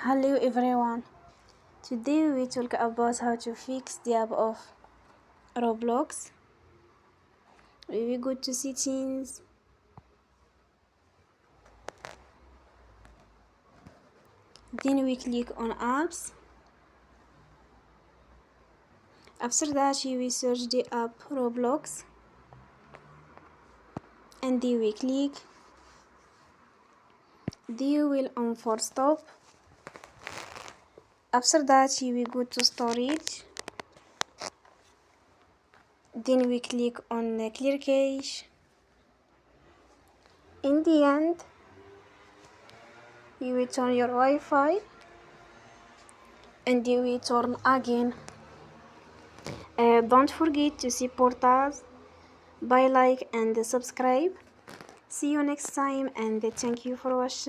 Hello everyone. Today we talk about how to fix the app of Roblox. We go to settings, then we click on apps. After that we search the app Roblox and then we click. Then we will on for stop. After that we go to storage. Then we click on clear cache. In the end, you will turn your Wi-Fi and you will turn again. Don't forget to support us by like and subscribe. See you next time and thank you for watching.